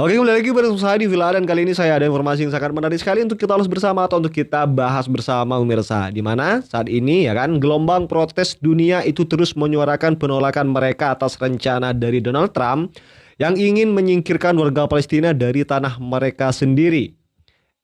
Oke, kembali lagi bersama saya di Villa dan kali ini saya ada informasi yang sangat menarik sekali untuk kita ulas bersama atau untuk kita bahas bersama pemirsa. Di mana saat ini ya kan gelombang protes dunia itu terus menyuarakan penolakan mereka atas rencana dari Donald Trump yang ingin menyingkirkan warga Palestina dari tanah mereka sendiri,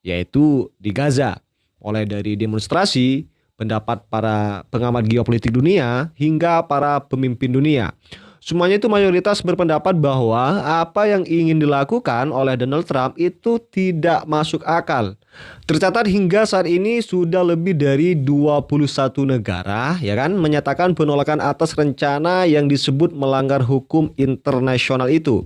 yaitu di Gaza. Mulai dari demonstrasi, pendapat para pengamat geopolitik dunia hingga para pemimpin dunia. Semuanya itu mayoritas berpendapat bahwa apa yang ingin dilakukan oleh Donald Trump itu tidak masuk akal. Tercatat hingga saat ini sudah lebih dari 21 negara ya kan menyatakan penolakan atas rencana yang disebut melanggar hukum internasional itu.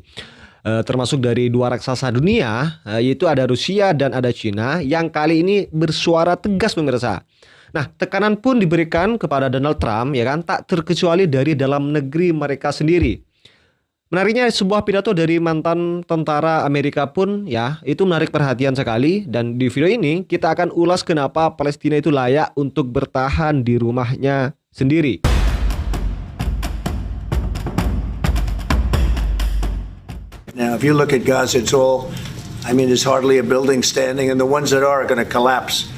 Termasuk dari dua raksasa dunia, yaitu ada Rusia dan ada Cina yang kali ini bersuara tegas pemirsa. Nah, tekanan pun diberikan kepada Donald Trump ya kan tak terkecuali dari dalam negeri mereka sendiri. Menariknya sebuah pidato dari mantan tentara Amerika pun ya itu menarik perhatian sekali, dan di video ini kita akan ulas kenapa Palestina itu layak untuk bertahan di rumahnya sendiri. Now, if you look at Gaza, there's hardly a building standing, and the ones that are going to collapse.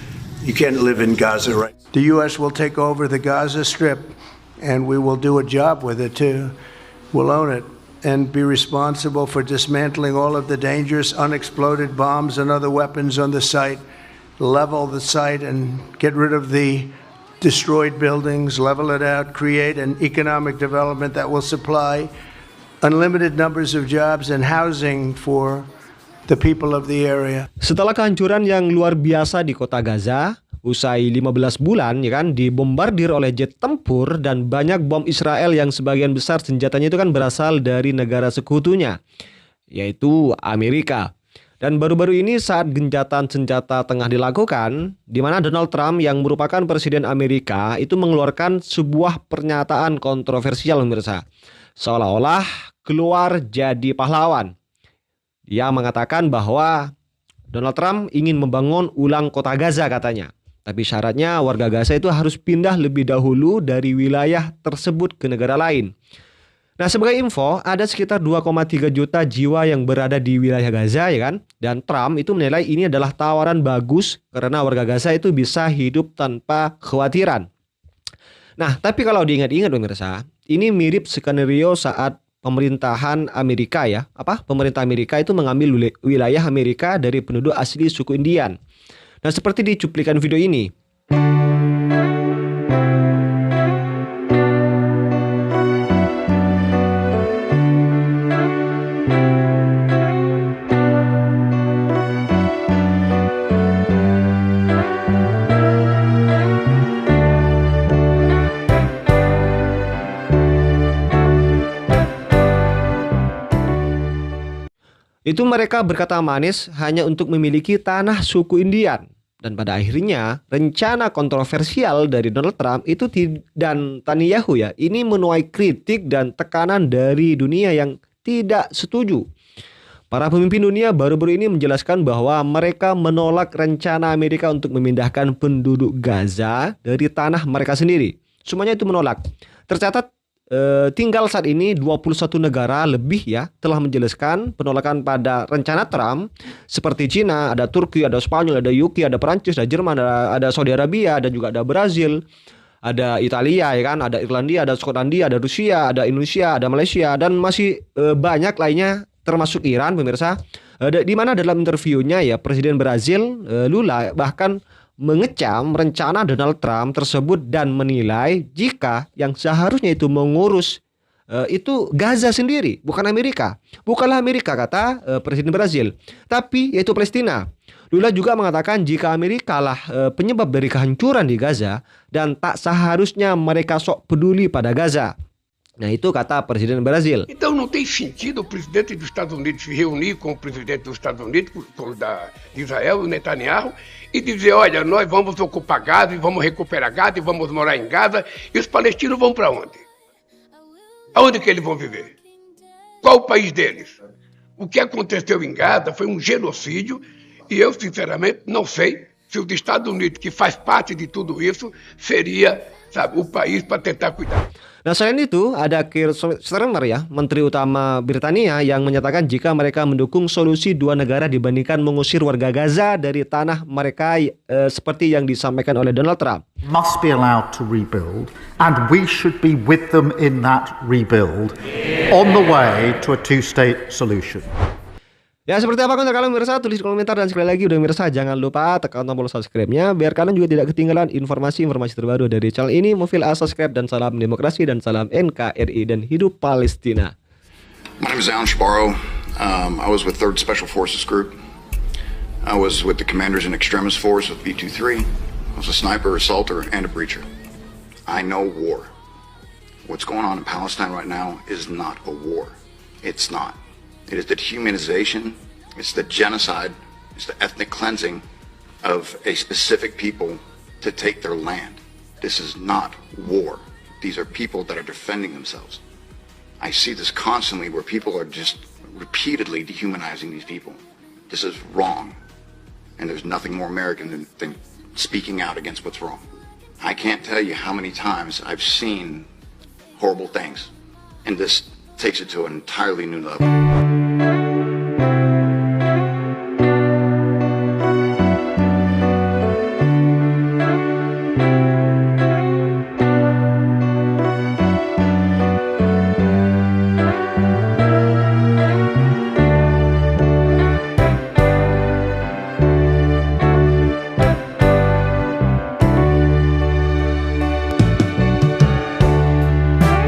You can't live in Gaza, right? The U.S. will take over the Gaza Strip, and we will do a job with it, too. We'll own it and be responsible for dismantling all of the dangerous unexploded bombs and other weapons on the site, level the site and get rid of the destroyed buildings, level it out, create an economic development that will supply unlimited numbers of jobs and housing for the people of the area. Setelah kehancuran yang luar biasa di kota Gaza, usai 15 bulan ya kan dibombardir oleh jet tempur dan banyak bom Israel yang sebagian besar senjatanya itu kan berasal dari negara sekutunya, yaitu Amerika. Dan baru-baru ini saat gencatan senjata tengah dilakukan, di mana Donald Trump yang merupakan presiden Amerika itu mengeluarkan sebuah pernyataan kontroversial pemirsa. Seolah-olah keluar jadi pahlawan. Dia mengatakan bahwa Donald Trump ingin membangun ulang kota Gaza katanya. Tapi syaratnya warga Gaza itu harus pindah lebih dahulu dari wilayah tersebut ke negara lain. Nah, sebagai info, ada sekitar 2,3 juta jiwa yang berada di wilayah Gaza ya kan. Dan Trump itu menilai ini adalah tawaran bagus karena warga Gaza itu bisa hidup tanpa kekhawatiran. Nah, tapi kalau diingat-ingat pemirsa, ini mirip skenario saat pemerintahan Amerika ya. Pemerintah Amerika itu mengambil wilayah Amerika dari penduduk asli suku Indian. Nah, seperti di cuplikan video ini. Itu mereka berkata manis hanya untuk memiliki tanah suku Indian. Dan pada akhirnya rencana kontroversial dari Donald Trump itu dan Netanyahu ya ini menuai kritik dan tekanan dari dunia yang tidak setuju. Para pemimpin dunia baru-baru ini menjelaskan bahwa mereka menolak rencana Amerika untuk memindahkan penduduk Gaza dari tanah mereka sendiri. Semuanya itu menolak. Tercatat tinggal saat ini 21 negara lebih ya telah menjelaskan penolakan pada rencana Trump, seperti Cina, ada Turki, ada Spanyol, ada UK, ada Perancis, ada Jerman, ada Saudi Arabia, dan juga ada Brazil, ada Italia ya kan, ada Irlandia, ada Skotlandia, ada Rusia, ada Indonesia, ada Malaysia, dan masih banyak lainnya termasuk Iran pemirsa. Di mana dalam interviewnya ya Presiden Brazil Lula bahkan mengecam rencana Donald Trump tersebut dan menilai jika yang seharusnya itu mengurus itu Gaza sendiri, bukan Amerika. Bukanlah Amerika kata Presiden Brazil, tapi yaitu Palestina. Lula juga mengatakan jika Amerika lah penyebab dari kehancuran di Gaza dan tak seharusnya mereka sok peduli pada Gaza. Nah, itu kata Presiden Brasil. Então não tem sentido o presidente dos Estados Unidos se reunir com o presidente dos Estados Unidos, de Israel, o Netanyahu, e dizer, olha, nós vamos ocupar Gaza e vamos recuperar Gaza e vamos morar em Gaza, e os palestinos vão para onde? Aonde que eles vão viver? Qual o país deles? O que aconteceu em Gaza foi um genocídio e eu, sinceramente, não sei se os Estados Unidos, que faz parte de tudo isso, seria, sabe, o país para tentar cuidar. Nah, selain itu ada Keir Starmer ya, Menteri Utama Britania yang menyatakan jika mereka mendukung solusi dua negara dibandingkan mengusir warga Gaza dari tanah mereka seperti yang disampaikan oleh Donald Trump. Must be allowed to rebuild, and we should be with them in that rebuild on the way to a two-state solution. Ya, seperti apa komentar kalian pemirsa? Tulis di komentar, dan sekali lagi udah pemirsa jangan lupa tekan tombol subscribe-nya biar kalian juga tidak ketinggalan informasi-informasi terbaru dari channel ini. Mufil subscribe, dan salam demokrasi dan salam NKRI dan hidup Palestina. My name is Alan Shabaro. I was with 3rd Special Forces Group. I was with the Commanders in Extremis Force with B-23. I was a sniper, assaulter, and a breacher. I know war. What's going on in Palestine right now is not a war. It's not. It is the dehumanization, it's the genocide, it's the ethnic cleansing of a specific people to take their land. This is not war. These are people that are defending themselves. I see this constantly where people are just repeatedly dehumanizing these people. This is wrong. And there's nothing more American than speaking out against what's wrong. I can't tell you how many times I've seen horrible things, and this takes it to an entirely new level.